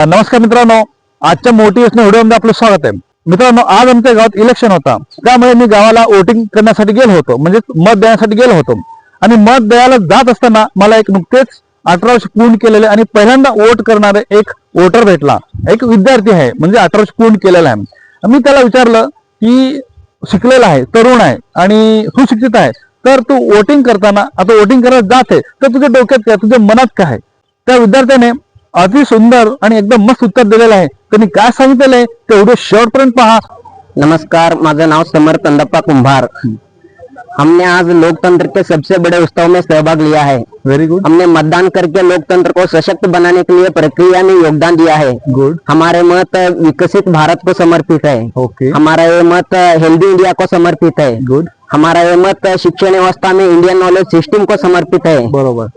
नमस्कार मित्रांनो, आजच्या मोटिवेशनल व्हिडिओमध्ये आपलं स्वागत आहे. मित्रांनो, आज आमच्या गावात इलेक्शन होता, त्यामुळे मी गावाला वोटिंग करण्यासाठी गेलो होतो, म्हणजे मत देण्यासाठी गेलो होतो. आणि मत द्यायला जात असताना मला एक नुकतेच 18 वर्ष पूर्ण केलेले आणि पहिल्यांदा वोट करणारे एक वोटर भेटला. एक विद्यार्थी आहे, म्हणजे 18 वर्ष पूर्ण केलेला आहे. मी त्याला विचारलं की शिकलेला आहे, तरुण आहे आणि सुशिक्षित आहे, तर तू वोटिंग करताना आता वोटिंग करायला जात आहे, तर तुझ्या डोक्यात काय, तुझ्या मनात काय आहे? त्या विद्यार्थ्याने अति सुंदर आणि एकदम मस्त उत्तर दिलेलं आहे. त्यांनी काय सांगितलेलं आहे ते व्हिडिओ शेवटपर्यंत पहा. नमस्कार, माझं नाव समर कंदप्पा कुंभार. हमने आज लोकतंत्र के सबसे बड़े उत्सव में सहभाग लिया है. Very good. हमने मतदान करके लोकतंत्र को सशक्त बनाने के लिए प्रक्रिया में योगदान दिया है. गुड. हमारे मत विकसित भारत को समर्पित है. ओके. हमारा ये मत हेल्दी इंडिया को समर्पित है. गुड. हमारा ये मत शिक्षण व्यवस्था में इंडियन नॉलेज सिस्टम को समर्पित है. बरोबर.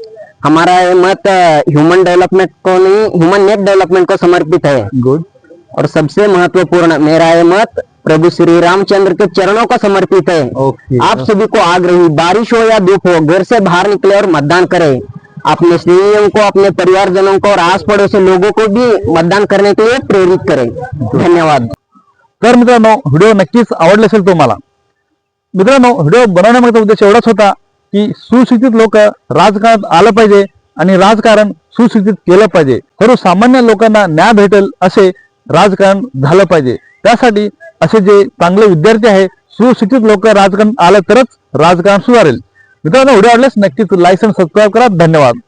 हमारा ये मत ह्यूमन डेवलपमेंट को नहीं, ह्यूमन नेट डेवलपमेंट को समर्पित है. गुड. और सबसे महत्वपूर्ण, मेरा ये मत प्रभु श्री रामचंद्र के चरणों को समर्पित है. ओके. आप सभी को आग्रही, बारिश हो या धूप हो, घर से बाहर निकले और मतदान करें. अपने स्नेहियों को, अपने परिवारजनों को और आस पड़ोस लोगों को भी मतदान करने के लिए प्रेरित करें. धन्यवाद. तर मित्रांनो, व्हिडिओ नक्कीच आवडला असेल तुम्हाला. मित्रांनो, व्हिडिओ बनवण्यामागचा उद्देश एवढाच होता की सुशिक्षित लोक राजकारणात आलं पाहिजे आणि राजकारण सुशिक्षित केलं पाहिजे. सर्वसामान्य लोकांना न्याय भेटेल असे राजकारण झालं पाहिजे. त्यासाठी असे जे चांगले विद्यार्थी आहे, सुशिक्षित लोक राजकारण आलं तरच राजकारण सुधारेल. मित्रांनो, व्हिडिओ आवडल्यास नक्कीच लाईक आणि सबस्क्राईब करा. धन्यवाद.